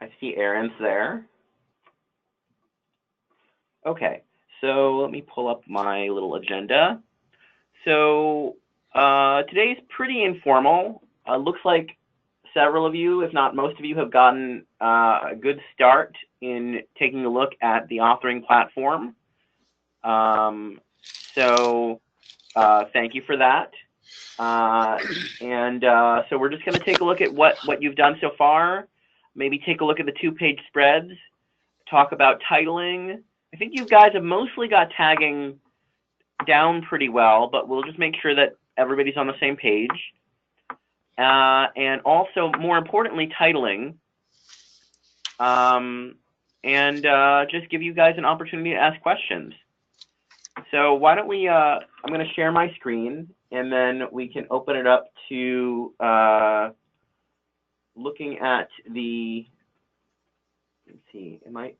I see Aaron's there. Okay, so let me pull up my little agenda. So today's pretty informal. Looks like several of you, if not most of you, have gotten a good start in taking a look at the authoring platform. So thank you for that. So we're just going to take a look at what you've done so far. Maybe take a look at the 2-page spreads, talk about titling. I think you guys have mostly got tagging down pretty well, but we'll just make sure that everybody's on the same page. And also, more importantly, titling. Just give you guys an opportunity to ask questions. So why don't we, I'm going to share my screen, and then we can open it up to looking at the, let's see, am I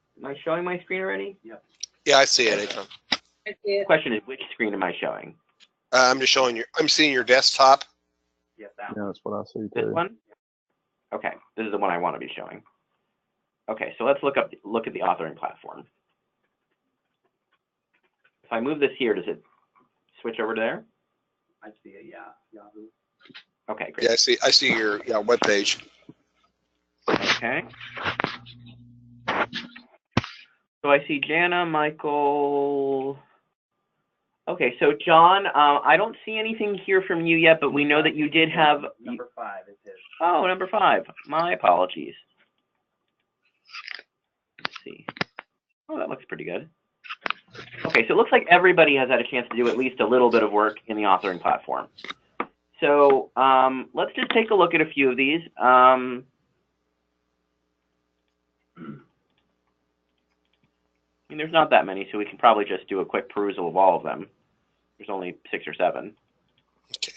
showing my screen already? Yep. Yeah, I see it. The question is, which screen am I showing? I'm just showing I'm seeing your desktop. Yes, that Yeah, that's what I see too. This one? Okay, this is the one I want to be showing. Okay, so let's look at the authoring platform. If I move this here, does it switch over to there? I see it. Yeah, Yahoo. Okay, great. Yeah, I see your web page. Okay. So I see Jana, Michael. Okay, so John, I don't see anything here from you yet, but we know that you did have Number 5 is his. Oh, number 5. My apologies. Let's see. Oh, that looks pretty good. Okay, so it looks like everybody has had a chance to do at least a little bit of work in the authoring platform. So let's just take a look at a few of these. I mean, there's not that many, so we can probably just do a quick perusal of all of them. There's only 6 or 7. Okay.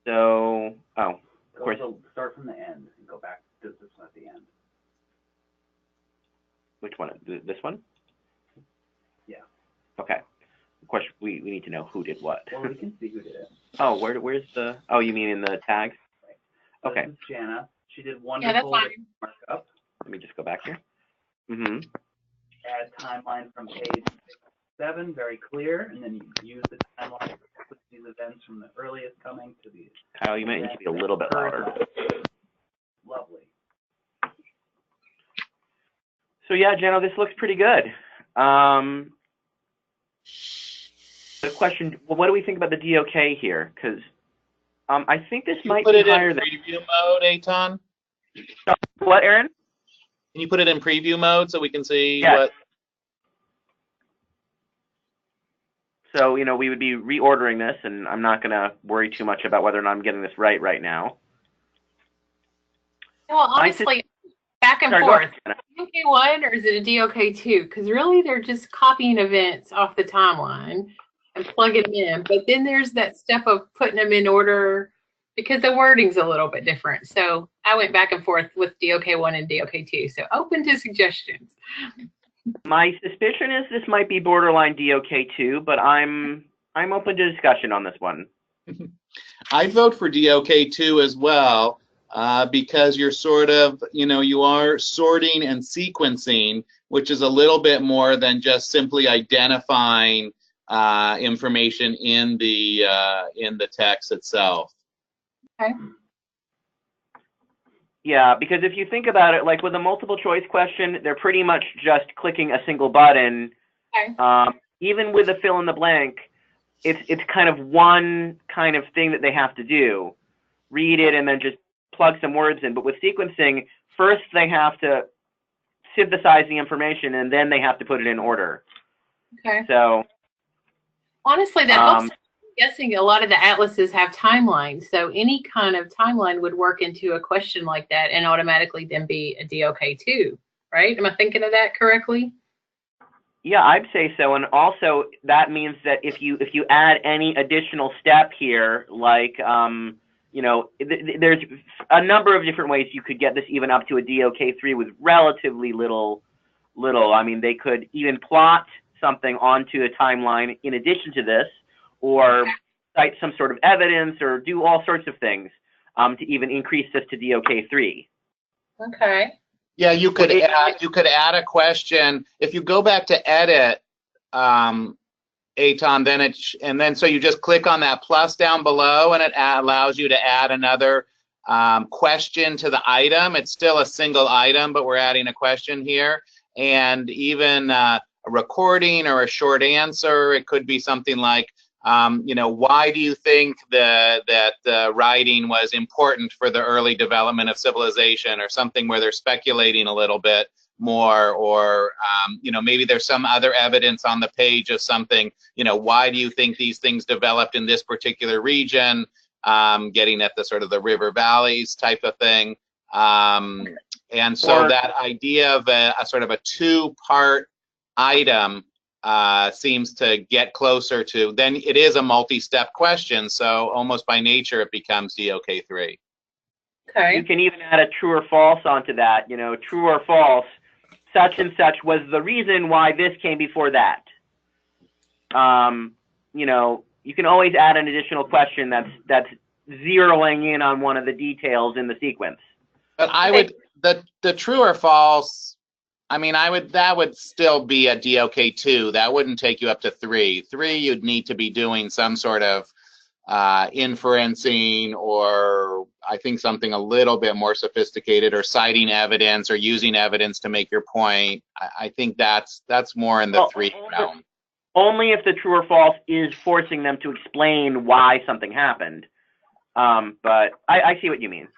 So, of course. So start from the end and go back to this one at the end. Which one? This one? Yeah. Okay. Of course, we need to know who did what. Well, we can see who did it. Oh, where's the? Oh, you mean in the tags? Right. So Okay. This is Jana. She did wonderful markup. Let me just go back here. Mm-hmm. Add timeline from page 7, very clear, and then you use the timeline to put these events from the earliest coming to the. Kyle, you might need to be a little bit louder. Lovely. So yeah, Jana, this looks pretty good. The question, well, what do we think about the DOK here? Because I think this might be higher than. Put it in preview mode, Eitan? What, Aaron? Can you put it in preview mode so we can see Yes. what? So, we would be reordering this, and I'm not going to worry too much about whether or not I'm getting this right now. Well, honestly, back and forth. DOK1 or is it a DOK2? Because really, they're just copying events off the timeline and plugging them in. But then there's that step of putting them in order because the wording's a little bit different. So I went back and forth with DOK1 and DOK2. So open to suggestions. My suspicion is this might be borderline DOK2, but I'm open to discussion on this one. I'd vote for DOK2 as well. Because you're sort of, you are sorting and sequencing, which is a little bit more than just simply identifying information in the text itself. Okay. Yeah, because if you think about it, like with a multiple choice question, they're pretty much just clicking a single button. Okay. Even with a fill in the blank, it's kind of one kind of thing that they have to do. Read it and then just plug some words in. But with sequencing, first they have to synthesize the information and then they have to put it in order. Okay. So honestly, that helps. I'm guessing a lot of the atlases have timelines, so any kind of timeline would work into a question like that and automatically then be a DOK2, right? Am I thinking of that correctly? Yeah, I'd say so. And also that means that if you add any additional step here, like there's a number of different ways you could get this even up to a DOK3 with relatively little. I mean, they could even plot something onto a timeline in addition to this, or cite some sort of evidence, or do all sorts of things to even increase this to DOK3. Okay. Yeah, you could Well, add a question. If you go back to edit, Eitan, then so you just click on that plus down below, and it allows you to add another question to the item. It's still a single item, but we're adding a question here, and even a recording or a short answer. It could be something like, why do you think that writing was important for the early development of civilization, or something where they're speculating a little bit more, or maybe there's some other evidence on the page of something, why do you think these things developed in this particular region, getting at the sort of the river valleys type of thing. And so that idea of a sort of a two-part item seems to get closer to, then it is a multi-step question, so almost by nature it becomes DOK3. Okay. You can even add a true or false onto that, true or false, such and such was the reason why this came before that. You can always add an additional question that's zeroing in on one of the details in the sequence. But I would, the true or false, that would still be a DOK2. That wouldn't take you up to 3. 3, you'd need to be doing some sort of inferencing, or I think something a little bit more sophisticated, or citing evidence or using evidence to make your point. I think that's more in the 3 realm. Only if the true or false is forcing them to explain why something happened. But I see what you mean.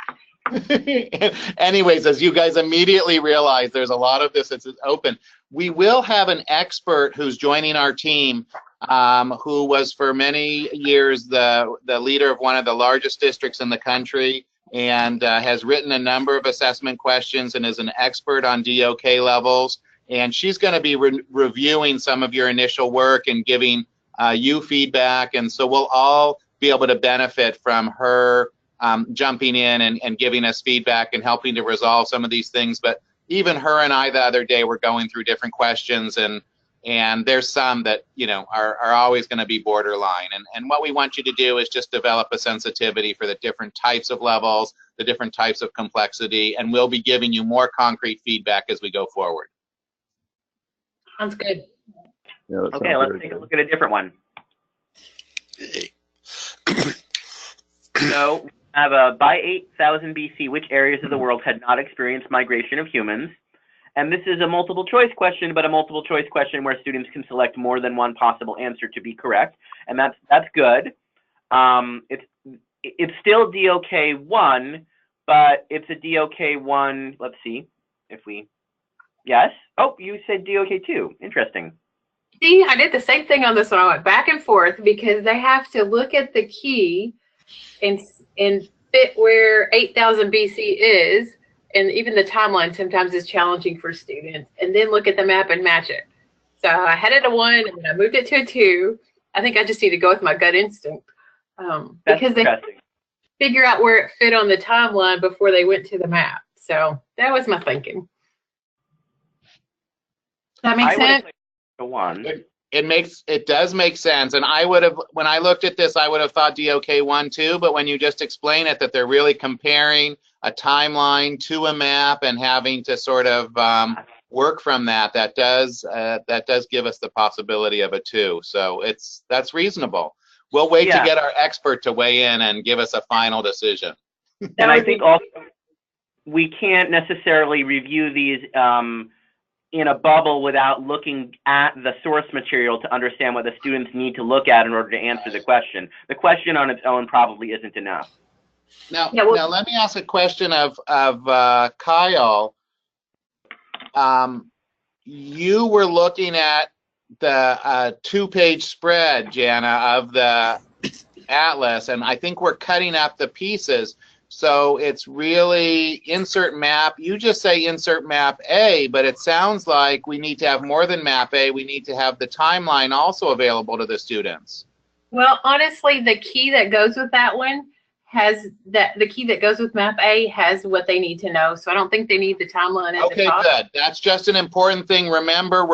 Anyways, as you guys immediately realize, there's a lot of this that's open. We will have an expert who's joining our team, who was for many years the leader of one of the largest districts in the country, and has written a number of assessment questions and is an expert on DOK levels. And she's going to be reviewing some of your initial work and giving you feedback. And so we'll all be able to benefit from her jumping in and giving us feedback and helping to resolve some of these things. But even her and I the other day were going through different questions, and there's some that are always going to be borderline. And what we want you to do is just develop a sensitivity for the different types of levels, the different types of complexity, and we'll be giving you more concrete feedback as we go forward. Sounds good. Yeah, that Okay, sounds let's very take a good. look at a different one. So we have by 8000 BC, which areas of the world had not experienced migration of humans? And this is a multiple choice question, but a multiple choice question where students can select more than one possible answer to be correct, and that's good. It's still DOK1, but it's a DOK1. Let's see if we. Yes. Oh, you said DOK2. Interesting. See, I did the same thing on this one. I went back and forth because they have to look at the key and fit where 8000 BC is, and even the timeline sometimes is challenging for students, and then look at the map and match it. So I had it a 1, and then I moved it to a 2. I think I just need to go with my gut instinct, because they figure out where it fit on the timeline before they went to the map. So that was my thinking. Does that make sense? The 1. It does make sense, and I would have, when I looked at this, I would have thought DOK1 too, but when you just explain it, that they're really comparing a timeline to a map and having to sort of work from that does give us the possibility of a 2. So that's reasonable. We'll wait to get our expert to weigh in and give us a final decision. And I think also we can't necessarily review these in a bubble without looking at the source material to understand what the students need to look at in order to answer the question. The question on its own probably isn't enough. Now let me ask a question of Kyle. You were looking at the 2-page spread, Jana, of the atlas, and I think we're cutting up the pieces. So it's really insert map. You just say insert map A, but it sounds like we need to have more than map A. We need to have the timeline also available to the students. Well, honestly, the key that goes with that one has the key that goes with map A has what they need to know. So I don't think they need the timeline at the top. Okay, good. That's just an important thing. Remember,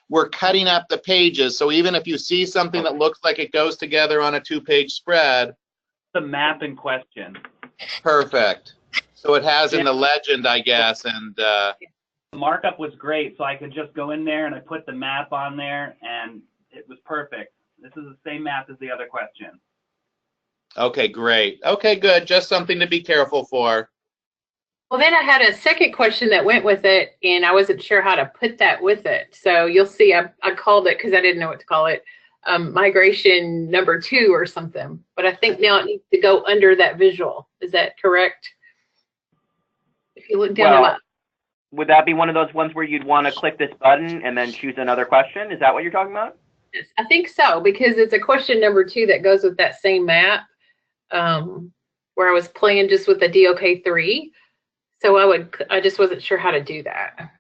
we're cutting up the pages. So even if you see something that looks like it goes together on a 2-page spread, The map in question. perfect. So it has in the legend, I guess, and The markup was great, so I could just go in there and I put the map on there, and it was perfect. This is the same map as the other question. okay, great. Okay, good. Just something to be careful for. Well, then I had a second question that went with it, and I wasn't sure how to put that with it. So you'll see, I called it, because I didn't know what to call it, migration number 2 or something. But I think now it needs to go under that visual. Is that correct? If you look down Well, would that be one of those ones where you'd want to click this button and then choose another question? Is that what you're talking about? I think so, because it's a question number 2 that goes with that same map, where I was playing just with the DOK3. So I just wasn't sure how to do that.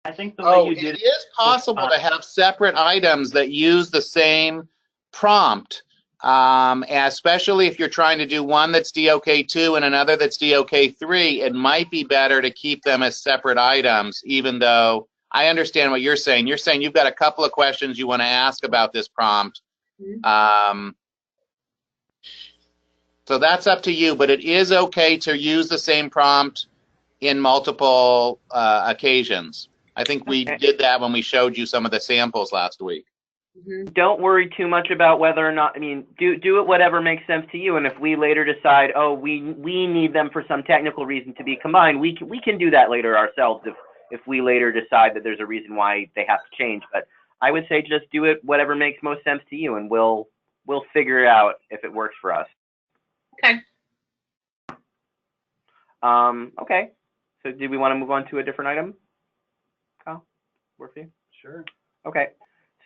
I think the way you did it is possible to have separate items that use the same prompt, especially if you're trying to do one that's DOK2 and another that's DOK3. It might be better to keep them as separate items, even though I understand what you're saying. You're saying you've got a couple of questions you want to ask about this prompt. So that's up to you, but it is okay to use the same prompt in multiple occasions. I think we did that when we showed you some of the samples last week. Don't worry too much about whether or not, I mean, do it whatever makes sense to you. And if we later decide, oh, we need them for some technical reason to be combined, we can do that later ourselves if we later decide that there's a reason why they have to change. But I would say just do it whatever makes most sense to you, and we'll figure it out if it works for us. Okay. Okay. So do we want to move on to a different item? Kyle, work for you? Sure. Okay.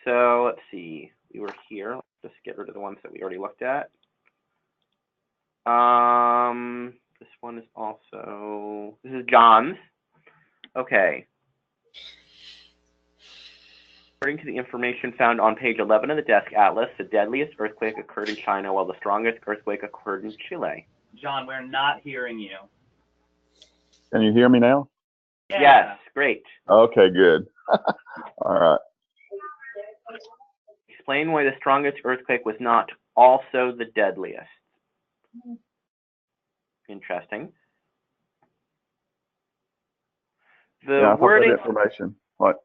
So let's see. We were here. Let's just get rid of the ones that we already looked at. This one is also, this is John's. Okay. According to the information found on page 11 of the desk atlas, the deadliest earthquake occurred in China while the strongest earthquake occurred in Chile. John, we're not hearing you. Can you hear me now? Yeah. Yes, great. Okay, good. All right. Explain why the strongest earthquake was not also the deadliest. Interesting. Yeah, I thought that information. What?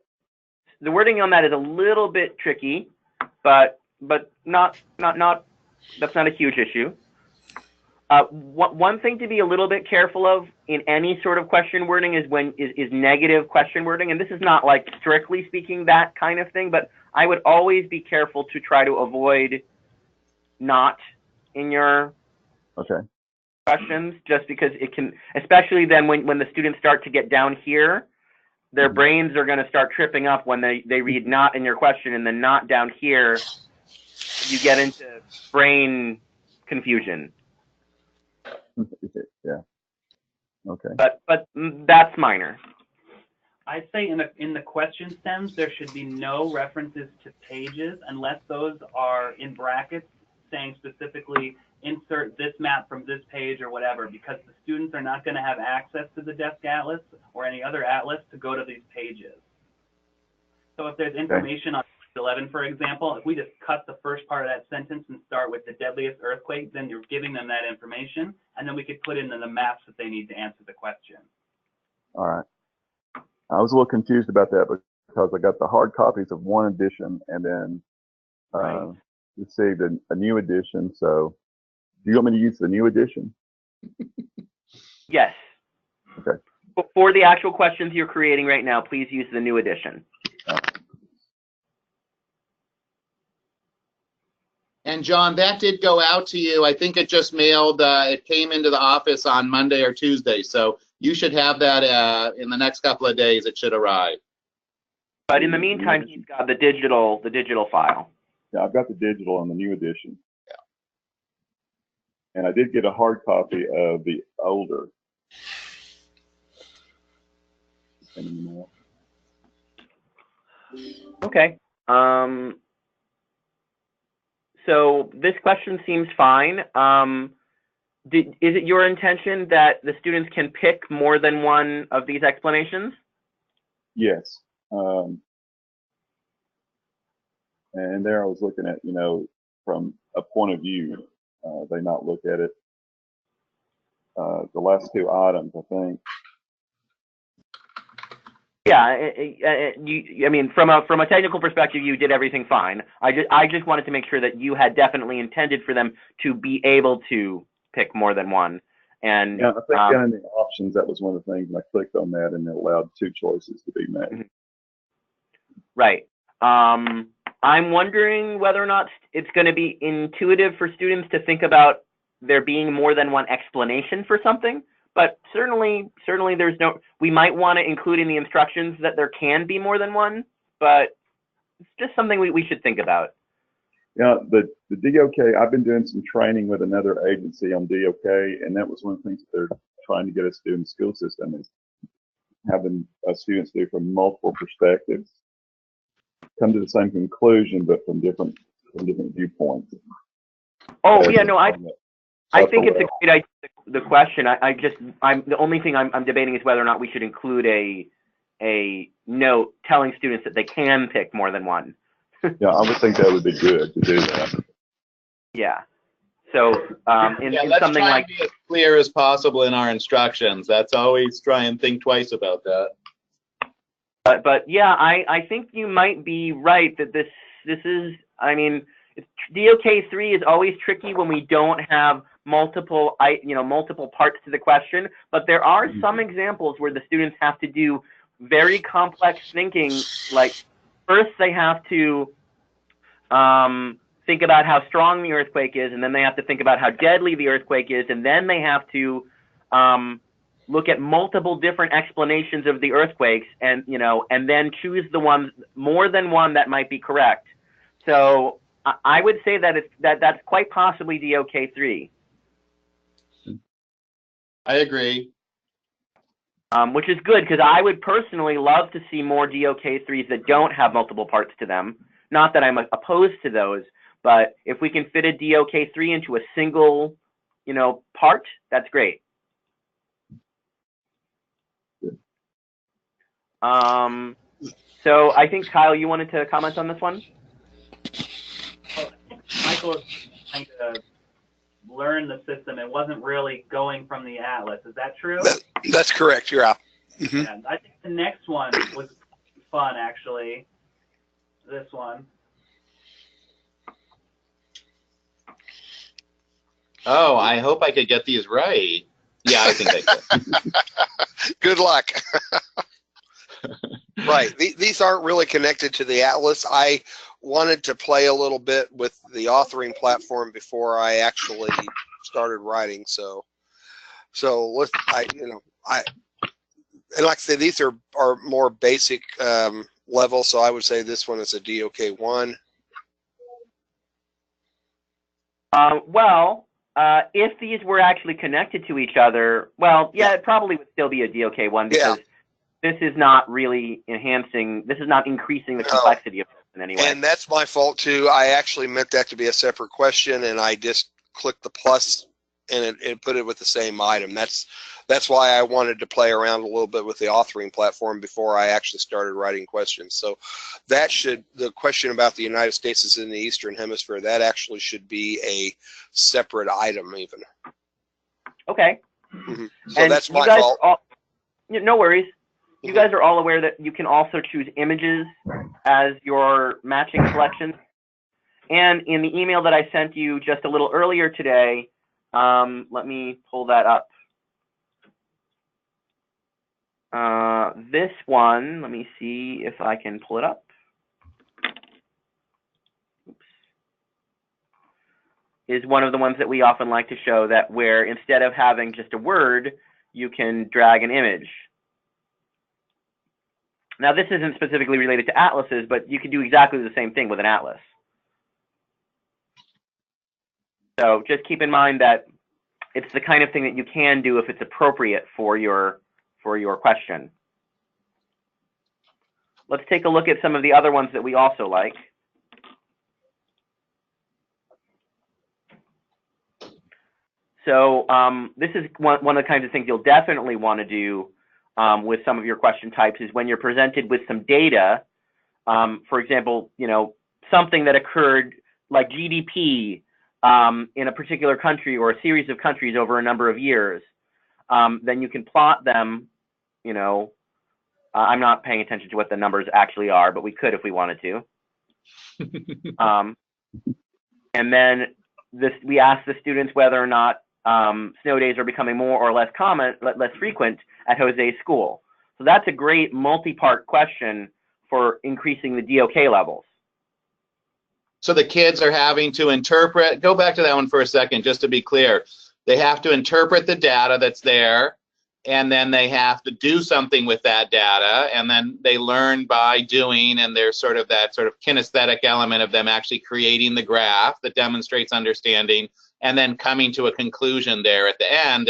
The wording on that is a little bit tricky, but not that's not a huge issue. One thing to be a little bit careful of in any sort of question wording is negative question wording, and this is not like strictly speaking that kind of thing, but I would always be careful to try to avoid not in your questions, just because it can, especially then when the students start to get down here, their brains are going to start tripping up when they read not in your question and then not down here. You get into brain confusion. Yeah. Okay. But that's minor. I'd say in the question stems, there should be no references to pages unless those are in brackets saying specifically insert this map from this page or whatever, because the students are not going to have access to the desk atlas or any other atlas to go to these pages. So if there's information on 11, for example, if we just cut the first part of that sentence and start with the deadliest earthquake, then you're giving them that information, and then we could put in the maps that they need to answer the question. All right. I was a little confused about that because I got the hard copies of one edition and then received a new edition. So do you want me to use the new edition? Yes. Okay. For the actual questions you're creating right now, please use the new edition. And John, that did go out to you. I think it just mailed, it came into the office on Monday or Tuesday. So you should have that in the next couple of days. It should arrive. But in the meantime, he's got the digital file. Yeah, I've got the digital and the new edition. Yeah. And I did get a hard copy of the older. Okay. So this question seems fine. Is it your intention that the students can pick more than one of these explanations? Yes. And there I was looking at, from a point of view, they not look at it the last two items, I think. Yeah, I mean, from a technical perspective, you did everything fine. I just wanted to make sure that you had definitely intended for them to be able to pick more than one. And Yeah, I think in the options, that was one of the things, and I clicked on that, and it allowed two choices to be made. Right. I'm wondering whether or not it's going to be intuitive for students to think about there being more than one explanation for something. But certainly there's no, we might want to include in the instructions that there can be more than one, but it's just something we should think about. Yeah, the DOK, I've been doing some training with another agency on DOK, and that was one of the things that they're trying to get us to do in the school system is having students do from multiple perspectives, come to the same conclusion, but from different viewpoints. Oh, yeah, no, I think it's a great idea, the question. I'm the only thing I'm debating is whether or not we should include a note telling students that they can pick more than one. Yeah, I would think that would be good to do that. Yeah. So in let's something try like and be as clear as possible in our instructions. That's always try and think twice about that. but yeah, I think you might be right that this is, I mean, DOK 3 is always tricky when we don't have multiple parts to the question, but there are some examples where the students have to do very complex thinking. Like first they have to think about how strong the earthquake is, and then they have to think about how deadly the earthquake is, and then they have to look at multiple different explanations of the earthquakes, and and then choose the ones, more than one, that might be correct. So I would say that that's quite possibly DOK 3. I agree. Which is good, because I would personally love to see more DOK 3s that don't have multiple parts to them. Not that I'm opposed to those, but if we can fit a DOK 3 into a single, part, that's great. So I think, Kyle, you wanted to comment on this one? Michael was trying to learn the system. It wasn't really going from the atlas. Is that true? That's correct. You're out. Mm-hmm. Yeah, I think the next one was fun, actually. This one. Oh, I hope I could get these right. Yeah, I think I could. Good luck. Right. These aren't really connected to the atlas. I wanted to play a little bit with the authoring platform before I actually started writing. So let's, and like I say, these are more basic level. So I would say this one is a DOK 1. If these were actually connected to each other, well, yeah, it probably would still be a DOK 1, because this is not really enhancing, this is not increasing the complexity of it in any way. And that's my fault too. I actually meant that to be a separate question, and I just clicked the plus and it put it with the same item. That's why I wanted to play around a little bit with the authoring platform before I actually started writing questions. So the question about the United States is in the Eastern Hemisphere, that actually should be a separate item even. Okay. Mm-hmm. So and that's my fault. No worries. You guys are all aware that you can also choose images as your matching selection. And in the email that I sent you just a little earlier today, let me pull that up. This one, let me see if I can pull it up. Oops. Is one of the ones that we often like to show, that where instead of having just a word, you can drag an image. Now, this isn't specifically related to atlases, but you can do exactly the same thing with an atlas. So just keep in mind that it's the kind of thing that you can do if it's appropriate for your question. Let's take a look at some of the other ones that we also like. So this is one of the kinds of things you'll definitely want to do with some of your question types, is when you're presented with some data, for example, something that occurred like GDP in a particular country or a series of countries over a number of years. then you can plot them, you know, I'm not paying attention to what the numbers actually are, but we could if we wanted to. And then we ask the students whether or not snow days are becoming more or less frequent at Jose's school. So that's a great multi-part question for increasing the DOK levels. So the kids are having to interpret, go back to that one for a second, just to be clear. They have to interpret the data that's there, and then they have to do something with that data, and then they learn by doing, and there's sort of that sort of kinesthetic element of them actually creating the graph that demonstrates understanding, and then coming to a conclusion there at the end.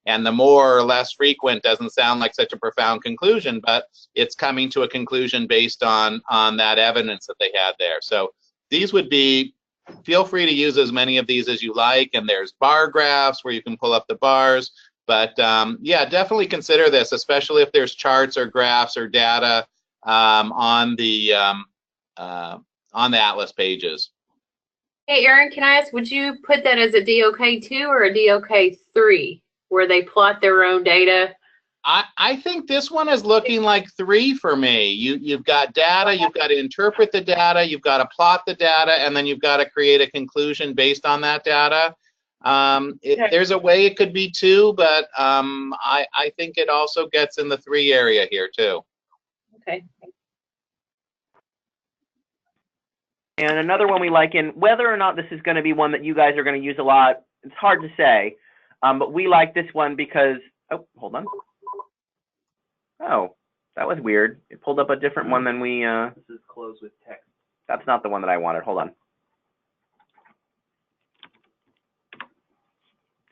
And the more or less frequent doesn't sound like such a profound conclusion, but it's coming to a conclusion based on that evidence that they had there. So these would be, feel free to use as many of these as you like, and there's bar graphs where you can pull up the bars. But yeah, definitely consider this, especially if there's charts or graphs or data on the Atlas pages. Hey, Aaron, can I ask, would you put that as a DOK2 or a DOK3, where they plot their own data? I think this one is looking like 3 for me. You've got data, you've got to interpret the data, you've got to plot the data, and then you've got to create a conclusion based on that data. There's a way it could be 2, but I think it also gets in the 3 area here too. Okay. And another one we like, and whether or not this is going to be one that you guys are going to use a lot, it's hard to say, but we like this one because, oh, hold on. Oh, that was weird. It pulled up a different one than we, This is closed with text. that's not the one that I wanted. Hold on.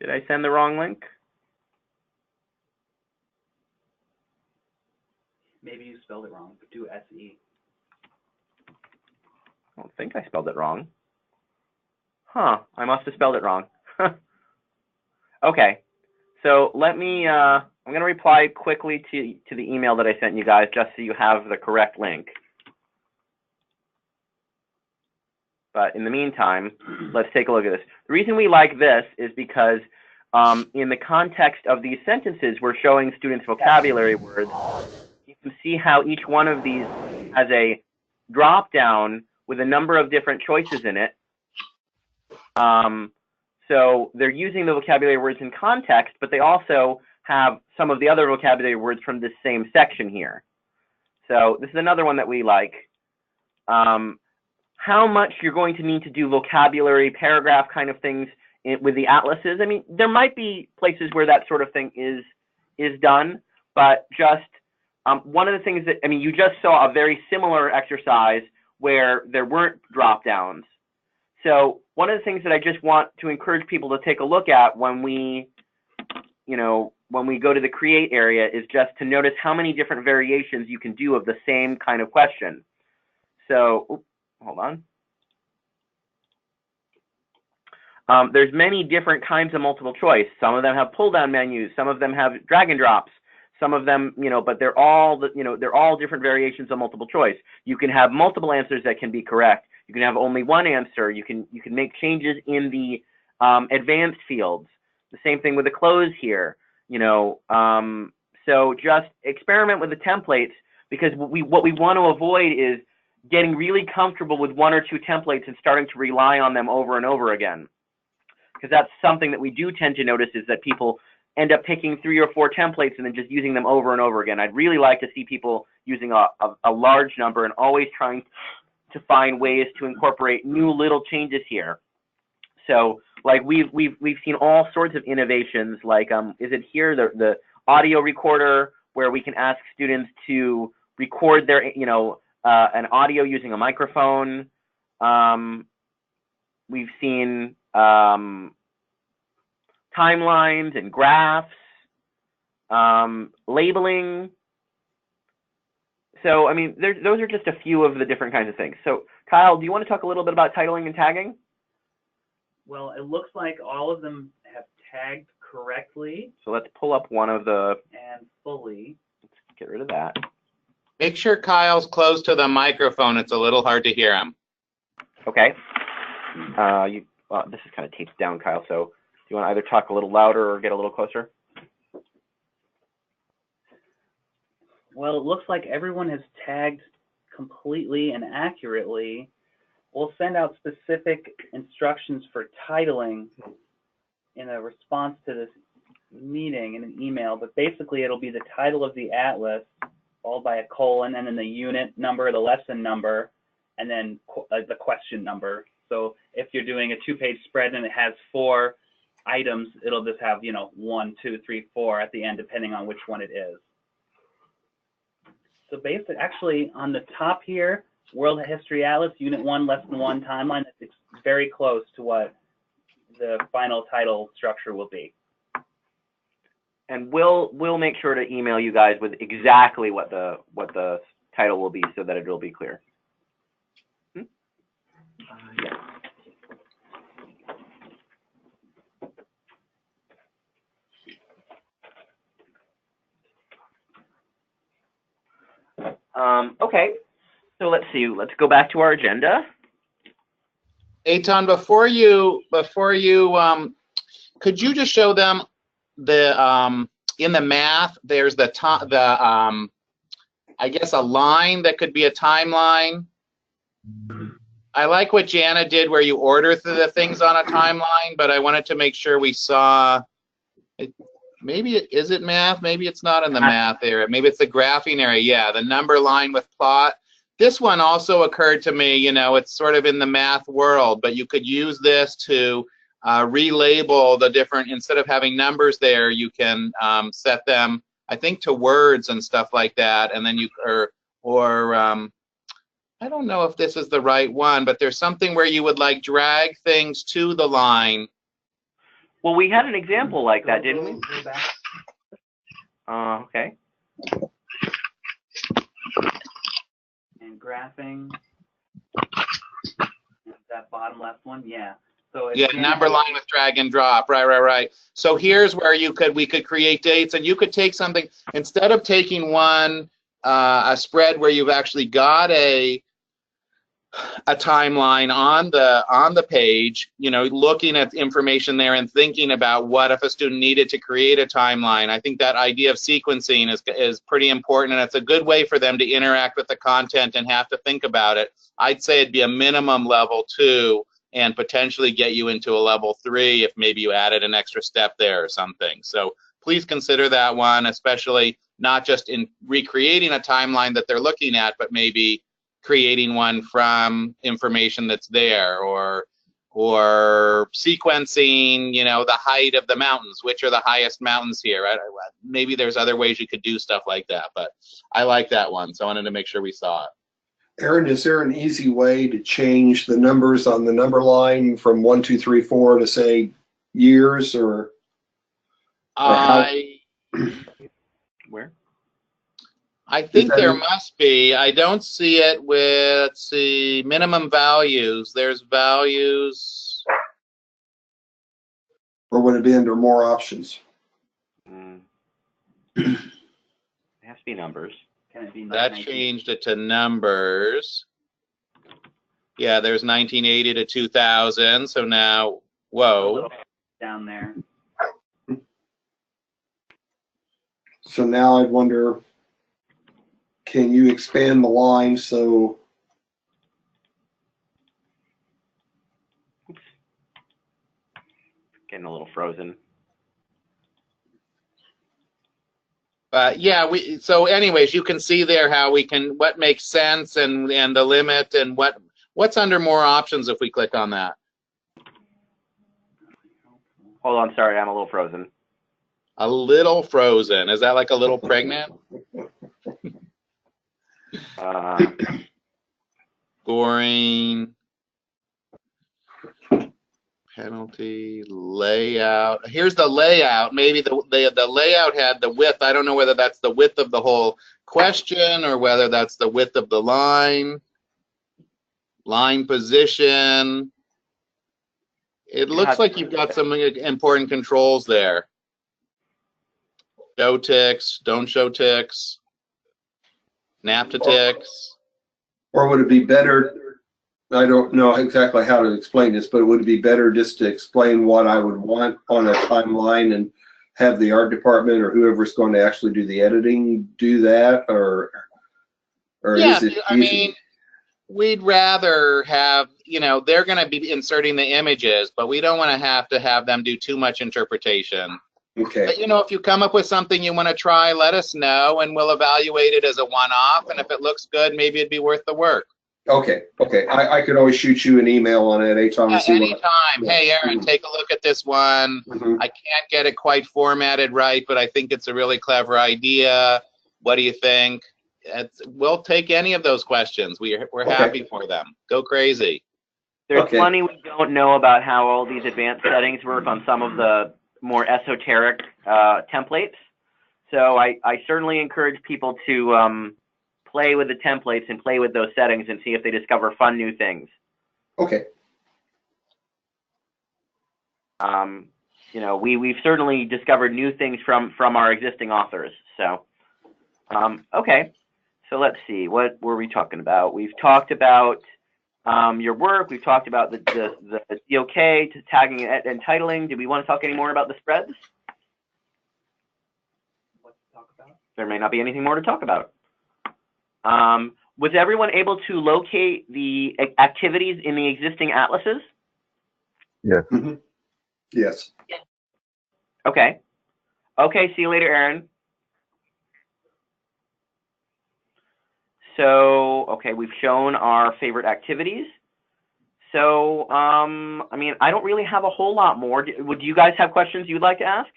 Did I send the wrong link? Maybe you spelled it wrong, but do SE. I don't think I spelled it wrong. Huh, I must have spelled it wrong. Okay, so let me, I'm going to reply quickly to the email that I sent you guys just so you have the correct link. But in the meantime, let's take a look at this. The reason we like this is because in the context of these sentences, we're showing students vocabulary words. You can see how each one of these has a drop down with a number of different choices in it. So they're using the vocabulary words in context, but they also have some of the other vocabulary words from this same section here. So this is another one that we like. How much you're going to need to do vocabulary, paragraph kind of things with the atlases. I mean, there might be places where that sort of thing is done, but just one of the things that, I mean, you just saw a very similar exercise where there weren't drop downs. So one of the things that I just want to encourage people to take a look at when we, you know, when we go to the create area is just to notice how many different variations you can do of the same kind of question. So, oops, hold on. There's many different kinds of multiple choice. Some of them have pull down menus. Some of them have drag and drops. Some of them, you know, but they're all, you know, they're all different variations of multiple choice. You can have multiple answers that can be correct. You can have only one answer. You can make changes in the advanced fields. The same thing with the close here, you know. So just experiment with the templates, because what we want to avoid is getting really comfortable with 1 or 2 templates and starting to rely on them over and over again. Because that's something that we do tend to notice, is that people end up picking 3 or 4 templates and then just using them over and over again. I'd really like to see people using a large number and always trying to find ways to incorporate new little changes here. So like we've seen all sorts of innovations, like is it here, the audio recorder, where we can ask students to record their, you know, an audio using a microphone. We've seen timelines and graphs, labeling. So, I mean, those are just a few of the different kinds of things. So, Kyle, do you want to talk a little bit about titling and tagging? Well, it looks like all of them have tagged correctly. So let's pull up one of the... And fully. Let's get rid of that. Make sure Kyle's close to the microphone. It's a little hard to hear him. Okay. Well, this is kind of taped down, Kyle, so do you want to either talk a little louder or get a little closer? Well, it looks like everyone has tagged completely and accurately. We'll send out specific instructions for titling in a response to this meeting in an email, but basically it'll be the title of the atlas, followed by a colon, and then the unit number, the lesson number, and then the question number. So if you're doing a 2-page spread and it has 4 items, it'll just have, 1, 2, 3, 4 at the end, depending on which one it is. So basically, actually, on the top here, World History Atlas, Unit 1, Lesson 1 timeline, it's very close to what the final title structure will be. And we'll make sure to email you guys with exactly what the title will be so that it'll be clear. Yeah. Okay, so let's see. Let's go back to our agenda. Eitan, before you, could you just show them the in the math? There's I guess a line that could be a timeline. I like what Jana did, where you order the things on a timeline, but I wanted to make sure we saw. Maybe is it math? Maybe it's not in the math area. Maybe it's the graphing area. Yeah, the number line with plot. This one also occurred to me. It's sort of in the math world, but you could use this to relabel the different. Instead of having numbers there, you can set them, I think, to words and stuff like that. And then I don't know if this is the right one, but there's something where you would like drag things to the line. Well, we had an example like that, didn't we? Go back. Okay. And graphing. That bottom left one, yeah. So Yeah, number line with drag and drop. Right. So here's where we could create dates, and you could take something instead of taking a spread where you've actually got a timeline on the page, looking at information there and thinking about what if a student needed to create a timeline. I think that idea of sequencing is pretty important, and it's a good way for them to interact with the content and have to think about it. I'd say it'd be a minimum level 2 and potentially get you into a level 3 if maybe you added an extra step there or something. So please consider that one, especially not just in recreating a timeline that they're looking at, but maybe creating one from information that's there, or sequencing, the height of the mountains, which are the highest mountains here. Maybe there's other ways you could do stuff like that, but I like that one, so I wanted to make sure we saw it. Aaron, is there an easy way to change the numbers on the number line from 1, 2, 3, 4 to say years or Where? I think there must be. I don't see it with, let's see, minimum values. There's values. Or would it be under more options? It has to be numbers. Can it be That changed it to numbers. Yeah, there's 1980 to 2000. So now, whoa. Down there. So now I wonder, can you expand the line so Getting a little frozen. Yeah, so anyways, you can see there how what makes sense and the limit and what's under more options if we click on that. Hold on, sorry, I'm a little frozen. A little frozen. Is that like a little pregnant? Scoring, penalty, layout. Here's the layout. Maybe the layout had the width. I don't know whether that's the width of the whole question or whether that's the width of the line. Line position. It looks like you've got some important controls there. Show ticks, don't show ticks, snap to ticks. or would it be better, I don't know exactly how to explain this, but would it be better just to explain what I would want on a timeline and have the art department or whoever's going to actually do the editing do that, or Yeah, is it I easy? mean, we'd rather have, they're going to be inserting the images, but we don't want to have them do too much interpretation. Okay. But, if you come up with something you want to try, let us know, and we'll evaluate it as a one-off. And if it looks good, maybe it'd be worth the work. Okay. I could always shoot you an email on it anytime. Yeah, anytime. Hey, Aaron, take a look at this one. Mhm. I can't get it quite formatted right, but I think it's a really clever idea. What do you think? We'll take any of those questions. We're happy for them. Go crazy. There's Okay. plenty we don't know about how all these advanced settings work on some of the more esoteric templates. So I certainly encourage people to play with the templates and play with those settings and see if they discover fun new things. Okay. We've certainly discovered new things from our existing authors. So, okay. So let's see, what were we talking about? We've talked about your work. We've talked about the DOK, tagging and titling. Do we want to talk any more about the spreads? What to talk about? There may not be anything more to talk about. Was everyone able to locate the activities in the existing atlases? Yes. Mhm. Yes. Okay. Okay, see you later, Aaron. So, okay, we've shown our favorite activities. So, I mean, I don't really have a whole lot more. Would you guys have questions you'd like to ask?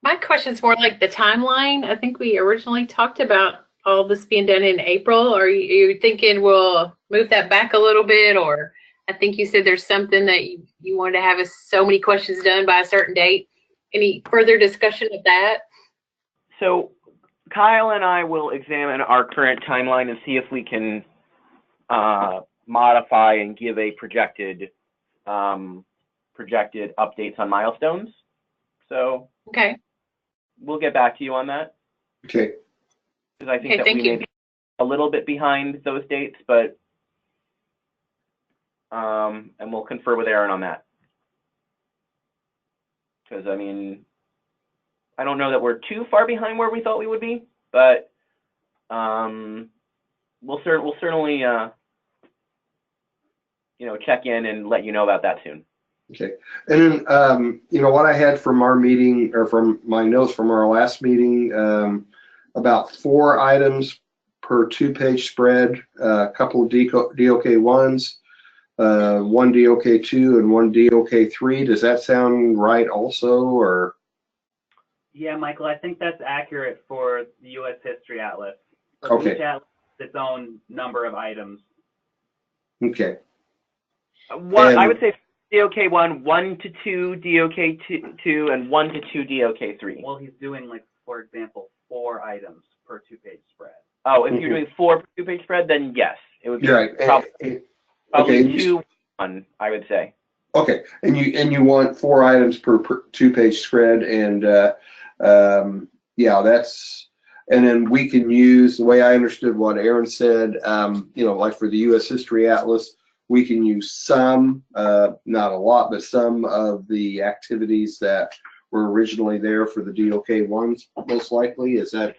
My question's more like the timeline. I think we originally talked about all this being done in April. Are you thinking we'll move that back a little bit? Or I think you said there's something that you wanted to have so many questions done by a certain date. Any further discussion of that? So Kyle and I will examine our current timeline and see if we can modify and give a projected updates on milestones. So Okay. we'll get back to you on that, Okay. because I think Okay, that thank we may you. be a little bit behind those dates, but and we'll confer with Aaron on that. Because, I mean, I don't know that we're too far behind where we thought we would be, but we'll certainly check in and let you know about that soon. Okay. And then, what I had from our meeting, or from my notes from our last meeting, about 4 items per 2-page spread, a couple of DOK1s, 1 DOK2, and 1 DOK3. Does that sound right also, or? Yeah, Michael, I think that's accurate for the U.S. History Atlas. Okay. Each atlas has its own number of items. Okay. I would say DOK1, 1 to 2 DOK2, and 1 to 2 DOK3. Well, he's doing, like, for example, 4 items per 2-page spread. Oh, if you're doing 4 per 2-page spread, then yes, it would be Right. probably Okay. 2, 1, I would say. Okay, and you want 4 items per 2-page spread, and yeah, that's, and then we can use, the way I understood what Aaron said, like for the U.S. History Atlas, we can use some, not a lot, but some of the activities that were originally there for the DOK ones, most likely. Is that?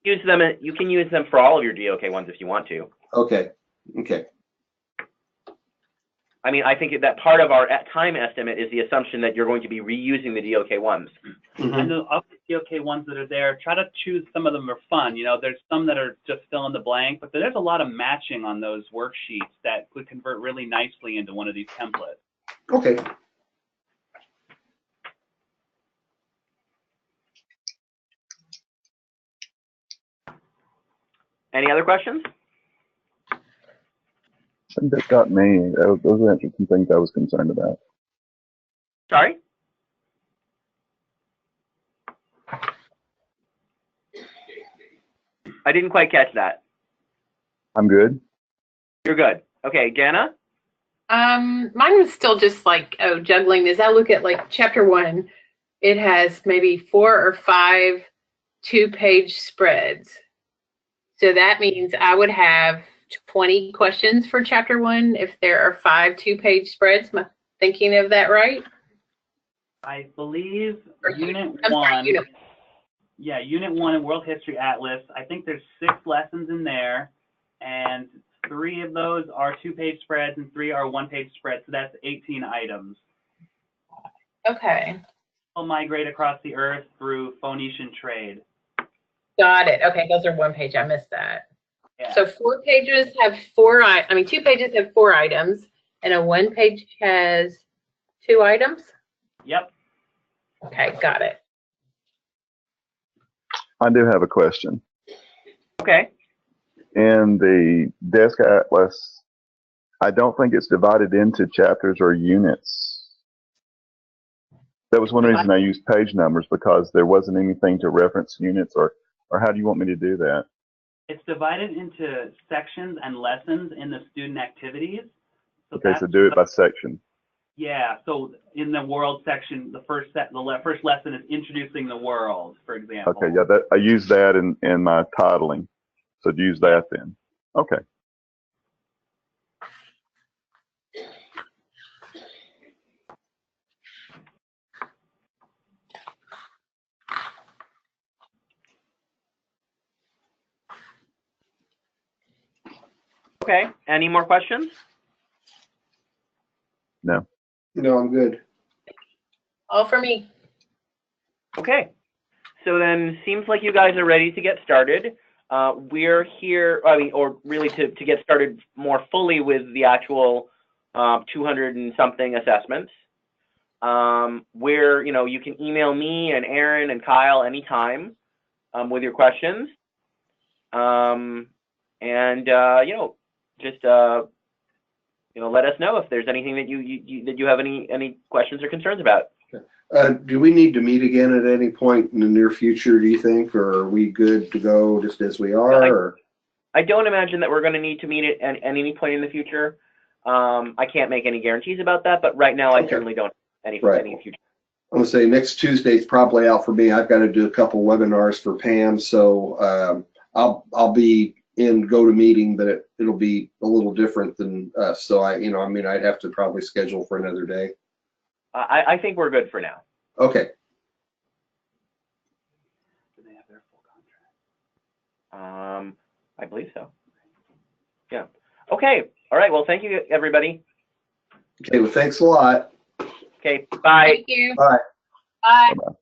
You can use them for all of your DOK ones if you want to. Okay. Okay. I mean, I think that part of our time estimate is the assumption that you're going to be reusing the DOK ones. Mm-hmm. And of the DOK ones that are there, try to choose some of them are fun. There's some that are just fill in the blank, but there's a lot of matching on those worksheets that would convert really nicely into one of these templates. Okay. Any other questions? I think that got me. Those answered some things I was concerned about. Sorry? I didn't quite catch that. I'm good. You're good. Okay, Jana? Mine was still just like, juggling. As I look at like chapter 1, it has maybe 4 or 5 2-page spreads. So that means I would have 20 questions for chapter 1 if there are 5 2-page spreads. Am I thinking of that right? I believe Or Unit I'm sorry, 1. Unit- Yeah, Unit 1 in World History Atlas. I think there's 6 lessons in there, and 3 of those are 2-page spreads and 3 are 1-page spreads. So that's 18 items. Okay, Will migrate across the earth through Phoenician trade. got it. Okay, those are 1 page. I missed that. Yeah. So 4 pages have 2 pages have 4 items, and a 1 page has 2 items. Yep. Okay, got it. I do have a question. Okay. In the Desk Atlas, I don't think it's divided into chapters or units. That was one reason I used page numbers, because there wasn't anything to reference units, or how do you want me to do that? It's divided into sections and lessons in the student activities. Okay, so do it by section. Yeah, so in the world section, the first lesson is introducing the world, for example. Okay, yeah, I use that in my titling. So use that then. Okay. Okay. Any more questions? No. No, I'm good. All for me. Okay. So then, seems like you guys are ready to get started. We're here, or really to get started more fully with the actual 200 and something assessments. Where, you can email me and Aaron and Kyle anytime with your questions. Just let us know if there's anything that you have any questions or concerns about. Do we need to meet again at any point in the near future, do you think, or are we good to go just as we are? Or? I don't imagine that we're going to need to meet at any point in the future. I can't make any guarantees about that, but right now I certainly don't any future. I'm gonna say next Tuesday's probably out for me. I've got to do a couple webinars for Pam, so I'll be in GoToMeeting, but it'll be a little different than us. So I'd have to probably schedule for another day. I think we're good for now. Okay. Do they have their full contract? I believe so. Yeah. Okay. All right. Well, thank you, everybody. Okay. Well, thanks a lot. Okay. Bye. Thank you. Bye. Bye. Bye-bye.